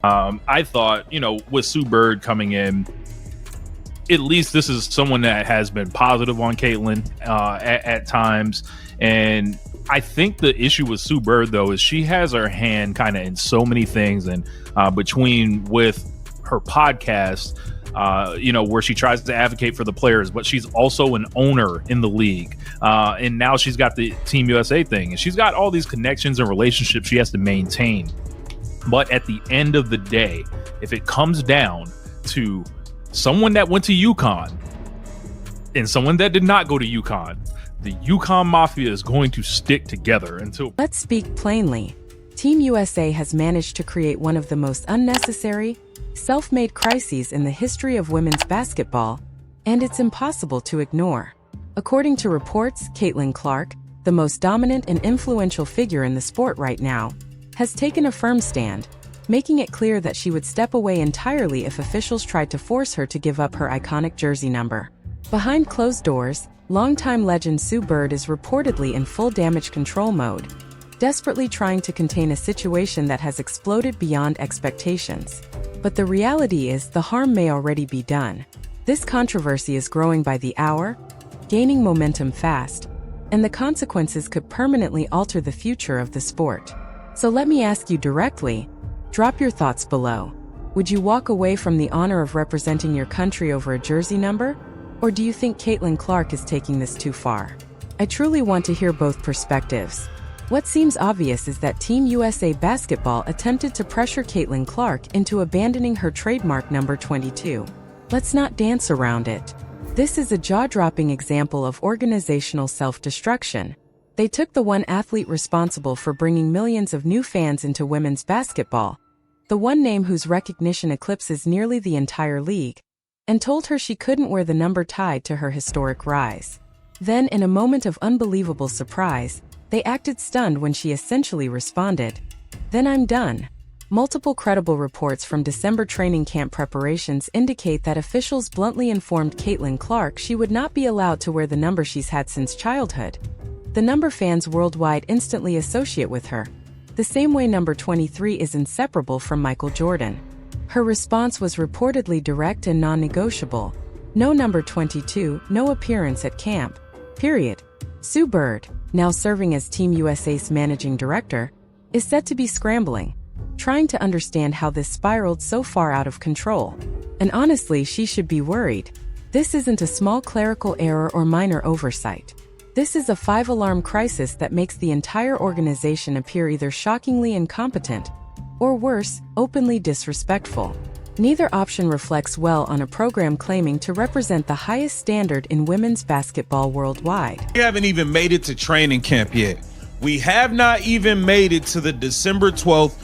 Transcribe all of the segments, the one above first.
I thought, with Sue Bird coming in, at least this is someone that has been positive on Caitlin at times. And I think the issue with Sue Bird, though, is she has her hand kind of in so many things. And between with her podcast, where she tries to advocate for the players, but she's also an owner in the league. And now she's got the Team USA thing. And she's got all these connections and relationships she has to maintain. But at the end of the day, if it comes down to someone that went to UConn and someone that did not go to UConn, the UConn Mafia is going to stick together until... Let's speak plainly. Team USA has managed to create one of the most unnecessary, self-made crises in the history of women's basketball, and it's impossible to ignore. According to reports, Caitlin Clark, the most dominant and influential figure in the sport right now, has taken a firm stand, making it clear that she would step away entirely if officials tried to force her to give up her iconic jersey number. Behind closed doors, longtime legend Sue Bird is reportedly in full damage control mode, desperately trying to contain a situation that has exploded beyond expectations. But the reality is the harm may already be done. This controversy is growing by the hour, gaining momentum fast, and the consequences could permanently alter the future of the sport. So let me ask you directly, drop your thoughts below. Would you walk away from the honor of representing your country over a jersey number? Or do you think Caitlin Clark is taking this too far? I truly want to hear both perspectives. What seems obvious is that Team USA Basketball attempted to pressure Caitlin Clark into abandoning her trademark number 22. Let's not dance around it. This is a jaw-dropping example of organizational self-destruction. They took the one athlete responsible for bringing millions of new fans into women's basketball, the one name whose recognition eclipses nearly the entire league, and told her she couldn't wear the number tied to her historic rise. Then, in a moment of unbelievable surprise, they acted stunned when she essentially responded, "Then I'm done." Multiple credible reports from December training camp preparations indicate that officials bluntly informed Caitlin Clark she would not be allowed to wear the number she's had since childhood. The number fans worldwide instantly associate with her, the same way number 23 is inseparable from Michael Jordan. Her response was reportedly direct and non-negotiable. No number 22, no appearance at camp. Period. Sue Bird, now serving as Team USA's managing director, is said to be scrambling, trying to understand how this spiraled so far out of control. And honestly, she should be worried. This isn't a small clerical error or minor oversight. This is a 5-alarm crisis that makes the entire organization appear either shockingly incompetent, or worse, openly disrespectful. Neither option reflects well on a program claiming to represent the highest standard in women's basketball worldwide. We haven't even made it to training camp yet. We have not even made it to the December 12th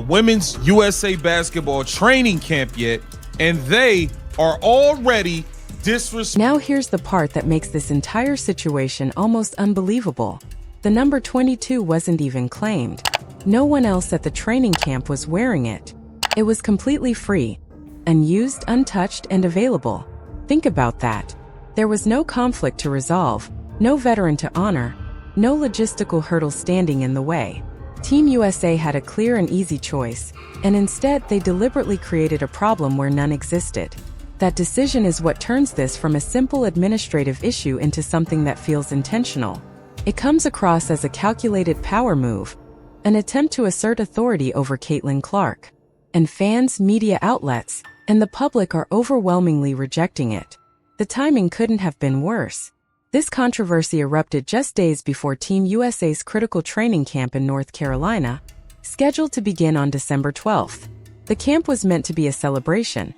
Women's USA Basketball training camp yet, and they are already disrespectful. Now here's the part that makes this entire situation almost unbelievable. The number 22 wasn't even claimed. No one else at the training camp was wearing it. It was completely free, unused, untouched, and available. Think about that. There was no conflict to resolve, no veteran to honor, no logistical hurdle standing in the way. Team USA had a clear and easy choice, and instead they deliberately created a problem where none existed. That decision is what turns this from a simple administrative issue into something that feels intentional. It comes across as a calculated power move, an attempt to assert authority over Caitlin Clark. And fans, media outlets, and the public are overwhelmingly rejecting it. The timing couldn't have been worse. This controversy erupted just days before Team USA's critical training camp in North Carolina, scheduled to begin on December 12th. The camp was meant to be a celebration,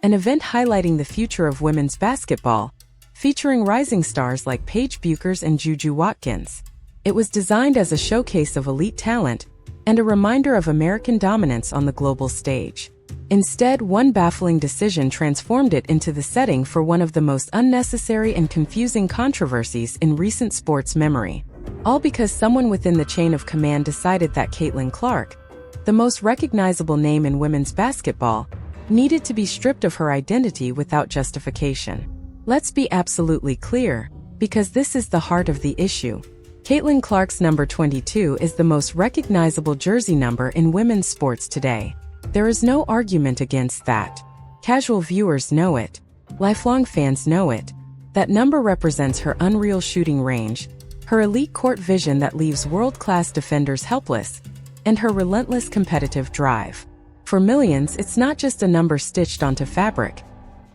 an event highlighting the future of women's basketball, featuring rising stars like Paige Bueckers and Juju Watkins. It was designed as a showcase of elite talent and a reminder of American dominance on the global stage. Instead, one baffling decision transformed it into the setting for one of the most unnecessary and confusing controversies in recent sports memory. All because someone within the chain of command decided that Caitlin Clark, the most recognizable name in women's basketball, needed to be stripped of her identity without justification. Let's be absolutely clear, because this is the heart of the issue. Caitlin Clark's number 22 is the most recognizable jersey number in women's sports today. There is no argument against that. Casual viewers know it. Lifelong fans know it. That number represents her unreal shooting range, her elite court vision that leaves world-class defenders helpless, and her relentless competitive drive. For millions, it's not just a number stitched onto fabric.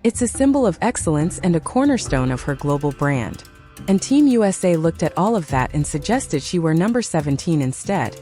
It's a symbol of excellence and a cornerstone of her global brand. And Team USA looked at all of that and suggested she wear number 17 instead.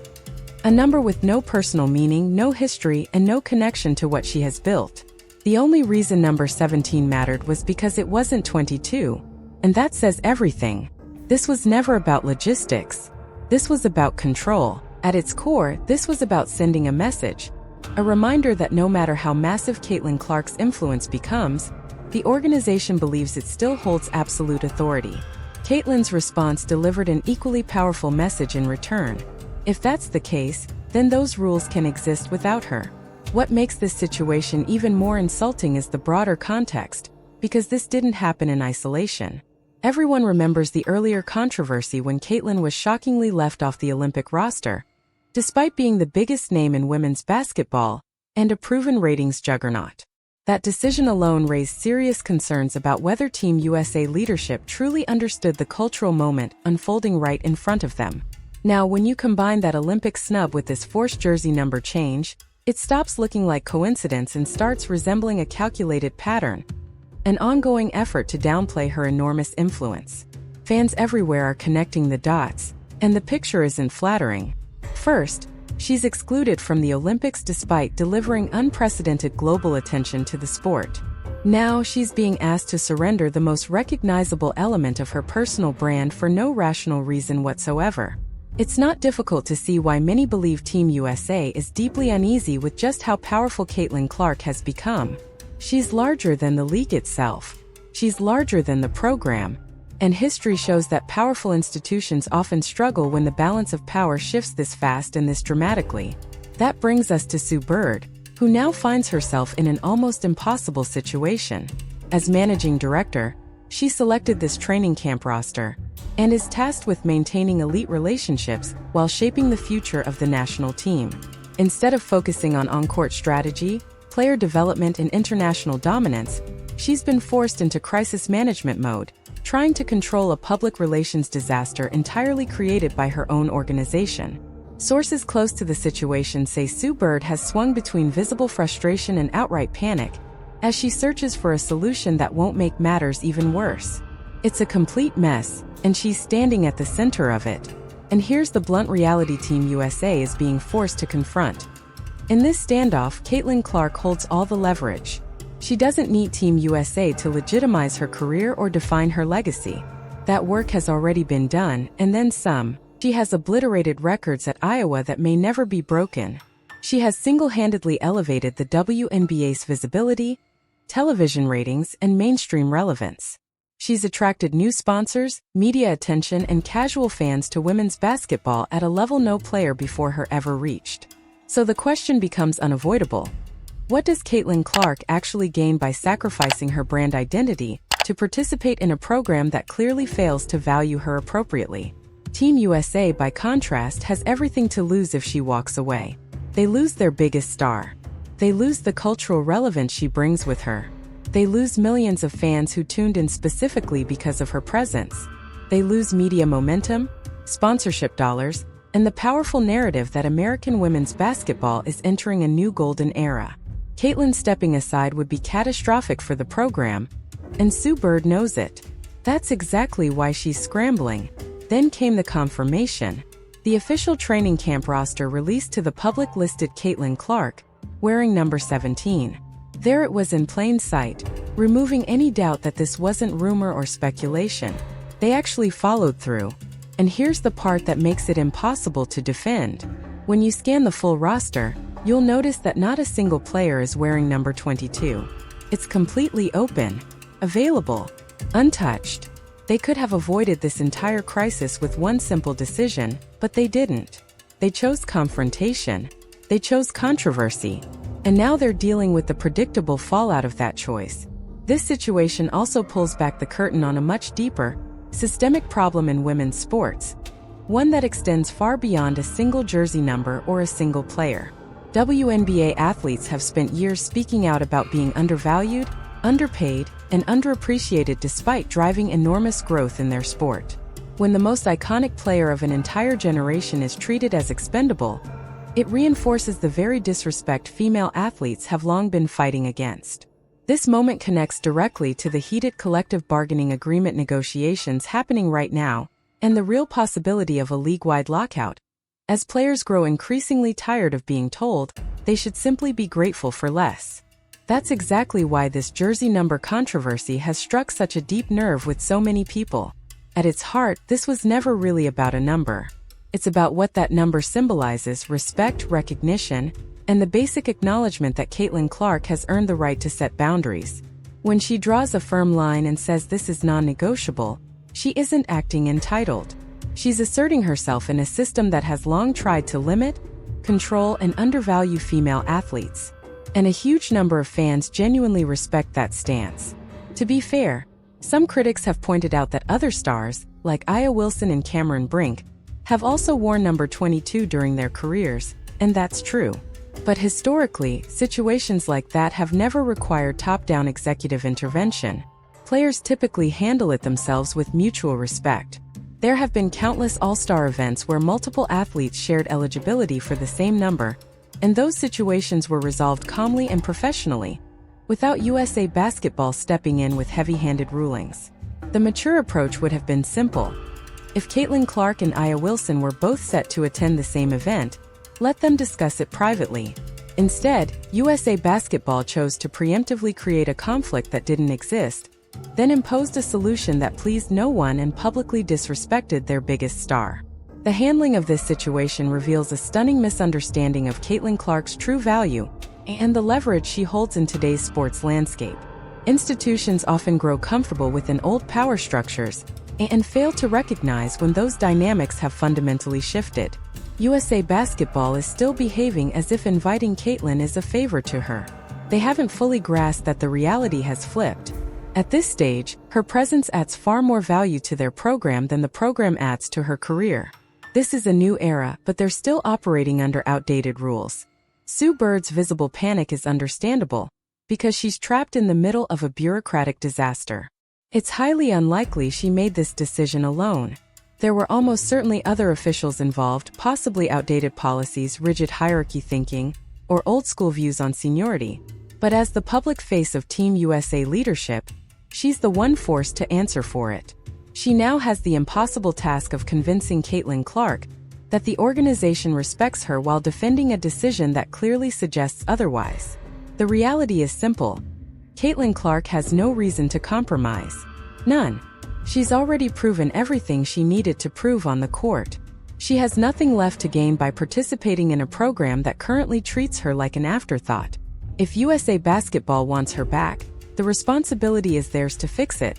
A number with no personal meaning, no history, and no connection to what she has built. The only reason number 17 mattered was because it wasn't 22. And that says everything. This was never about logistics. This was about control. At its core, this was about sending a message. A reminder that no matter how massive Caitlin Clark's influence becomes, the organization believes it still holds absolute authority. Caitlin's response delivered an equally powerful message in return. If that's the case, then those rules can exist without her. What makes this situation even more insulting is the broader context, because this didn't happen in isolation. Everyone remembers the earlier controversy when Caitlin was shockingly left off the Olympic roster, despite being the biggest name in women's basketball and a proven ratings juggernaut. That decision alone raised serious concerns about whether Team USA leadership truly understood the cultural moment unfolding right in front of them. Now, when you combine that Olympic snub with this forced jersey number change, it stops looking like coincidence and starts resembling a calculated pattern, an ongoing effort to downplay her enormous influence. Fans everywhere are connecting the dots, and the picture isn't flattering. First, she's excluded from the Olympics despite delivering unprecedented global attention to the sport. Now she's being asked to surrender the most recognizable element of her personal brand for no rational reason whatsoever. It's not difficult to see why many believe Team USA is deeply uneasy with just how powerful Caitlin Clark has become. She's larger than the league itself. She's larger than the program. And history shows that powerful institutions often struggle when the balance of power shifts this fast and this dramatically. That brings us to Sue Bird, who now finds herself in an almost impossible situation. As managing director, she selected this training camp roster and is tasked with maintaining elite relationships while shaping the future of the national team. Instead of focusing on on-court strategy, player development, and international dominance, she's been forced into crisis management mode, trying to control a public relations disaster entirely created by her own organization. Sources close to the situation say Sue Bird has swung between visible frustration and outright panic, as she searches for a solution that won't make matters even worse. It's a complete mess, and she's standing at the center of it. And here's the blunt reality Team USA is being forced to confront. In this standoff, Caitlin Clark holds all the leverage. She doesn't need Team USA to legitimize her career or define her legacy. That work has already been done, and then some. She has obliterated records at Iowa that may never be broken. She has single-handedly elevated the WNBA's visibility, television ratings, and mainstream relevance. She's attracted new sponsors, media attention, and casual fans to women's basketball at a level no player before her ever reached. So the question becomes unavoidable. What does Caitlin Clark actually gain by sacrificing her brand identity to participate in a program that clearly fails to value her appropriately? Team USA, by contrast, has everything to lose if she walks away. They lose their biggest star. They lose the cultural relevance she brings with her. They lose millions of fans who tuned in specifically because of her presence. They lose media momentum, sponsorship dollars, and the powerful narrative that American women's basketball is entering a new golden era. Caitlin stepping aside would be catastrophic for the program, and Sue Bird knows it. That's exactly why she's scrambling. Then came the confirmation. The official training camp roster released to the public listed Caitlin Clark, wearing number 17. There it was in plain sight, removing any doubt that this wasn't rumor or speculation. They actually followed through. And here's the part that makes it impossible to defend. When you scan the full roster, you'll notice that not a single player is wearing number 22. It's completely open, available, untouched. They could have avoided this entire crisis with one simple decision, but they didn't. They chose confrontation. They chose controversy. And now they're dealing with the predictable fallout of that choice. This situation also pulls back the curtain on a much deeper, systemic problem in women's sports, one that extends far beyond a single jersey number or a single player. WNBA athletes have spent years speaking out about being undervalued, underpaid, and underappreciated despite driving enormous growth in their sport. When the most iconic player of an entire generation is treated as expendable, it reinforces the very disrespect female athletes have long been fighting against. This moment connects directly to the heated collective bargaining agreement negotiations happening right now, and the real possibility of a league-wide lockout, as players grow increasingly tired of being told they should simply be grateful for less. That's exactly why this jersey number controversy has struck such a deep nerve with so many people. At its heart, this was never really about a number. It's about what that number symbolizes: respect, recognition, and the basic acknowledgement that Caitlin Clark has earned the right to set boundaries. When she draws a firm line and says this is non-negotiable, she isn't acting entitled. She's asserting herself in a system that has long tried to limit, control, and undervalue female athletes. And a huge number of fans genuinely respect that stance. To be fair, some critics have pointed out that other stars, like Aya Wilson and Cameron Brink, have also worn number 22 during their careers, and that's true. But historically, situations like that have never required top-down executive intervention. Players typically handle it themselves with mutual respect. There have been countless all-star events where multiple athletes shared eligibility for the same number, and those situations were resolved calmly and professionally, without USA Basketball stepping in with heavy-handed rulings. The mature approach would have been simple. If Caitlin Clark and Aya Wilson were both set to attend the same event, let them discuss it privately. Instead, USA Basketball chose to preemptively create a conflict that didn't exist, then imposed a solution that pleased no one and publicly disrespected their biggest star. The handling of this situation reveals a stunning misunderstanding of Caitlin Clark's true value and the leverage she holds in today's sports landscape. Institutions often grow comfortable within old power structures and fail to recognize when those dynamics have fundamentally shifted. USA Basketball is still behaving as if inviting Caitlin is a favor to her. They haven't fully grasped that the reality has flipped. At this stage, her presence adds far more value to their program than the program adds to her career. This is a new era, but they're still operating under outdated rules. Sue Bird's visible panic is understandable, because she's trapped in the middle of a bureaucratic disaster. It's highly unlikely she made this decision alone. There were almost certainly other officials involved, possibly outdated policies, rigid hierarchy thinking, or old-school views on seniority. But as the public face of Team USA leadership, she's the one forced to answer for it. She now has the impossible task of convincing Caitlin Clark that the organization respects her while defending a decision that clearly suggests otherwise. The reality is simple. Caitlin Clark has no reason to compromise. None. She's already proven everything she needed to prove on the court. She has nothing left to gain by participating in a program that currently treats her like an afterthought. If USA Basketball wants her back, the responsibility is theirs to fix it.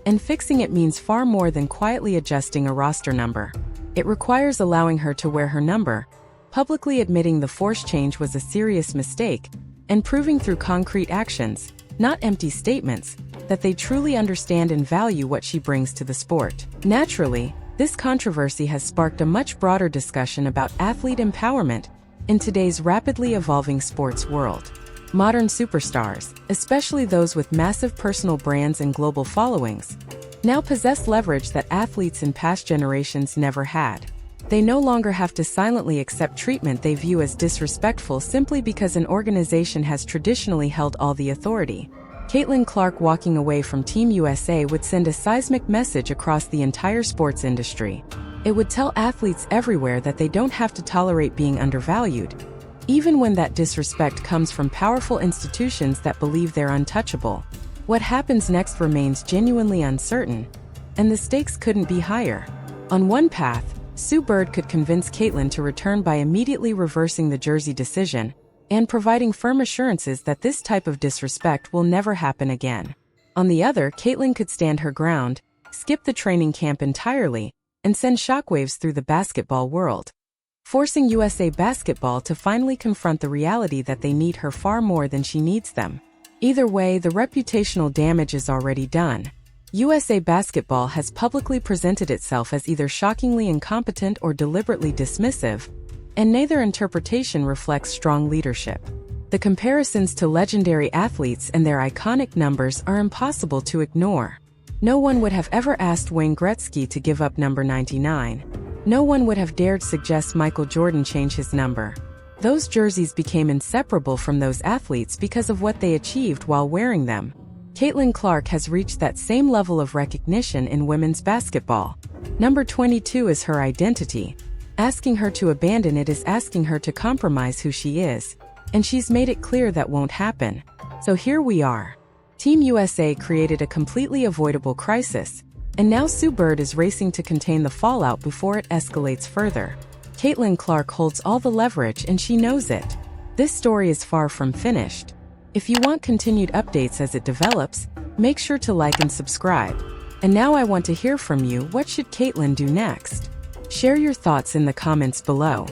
And fixing it means far more than quietly adjusting a roster number. It requires allowing her to wear her number, publicly admitting the forced change was a serious mistake, and proving through concrete actions, not empty statements, that they truly understand and value what she brings to the sport. Naturally, this controversy has sparked a much broader discussion about athlete empowerment in today's rapidly evolving sports world. Modern superstars, especially those with massive personal brands and global followings, now possess leverage that athletes in past generations never had. They no longer have to silently accept treatment they view as disrespectful simply because an organization has traditionally held all the authority. Caitlin Clark walking away from Team USA would send a seismic message across the entire sports industry. It would tell athletes everywhere that they don't have to tolerate being undervalued, even when that disrespect comes from powerful institutions that believe they're untouchable. What happens next remains genuinely uncertain, and the stakes couldn't be higher. On one path, Sue Bird could convince Caitlin to return by immediately reversing the jersey decision and providing firm assurances that this type of disrespect will never happen again. On the other, Caitlin could stand her ground, skip the training camp entirely, and send shockwaves through the basketball world, forcing USA Basketball to finally confront the reality that they need her far more than she needs them. Either way, the reputational damage is already done. USA Basketball has publicly presented itself as either shockingly incompetent or deliberately dismissive, and neither interpretation reflects strong leadership. The comparisons to legendary athletes and their iconic numbers are impossible to ignore. No one would have ever asked Wayne Gretzky to give up number 99. No one would have dared suggest Michael Jordan change his number. Those jerseys became inseparable from those athletes because of what they achieved while wearing them. Caitlin Clark has reached that same level of recognition in women's basketball. Number 22 is her identity. Asking her to abandon it is asking her to compromise who she is. And she's made it clear that won't happen. So here we are. Team USA created a completely avoidable crisis, and now Sue Bird is racing to contain the fallout before it escalates further. Caitlin Clark holds all the leverage and she knows it. This story is far from finished. If you want continued updates as it develops, make sure to like and subscribe. And now I want to hear from you. What should Caitlin do next? Share your thoughts in the comments below.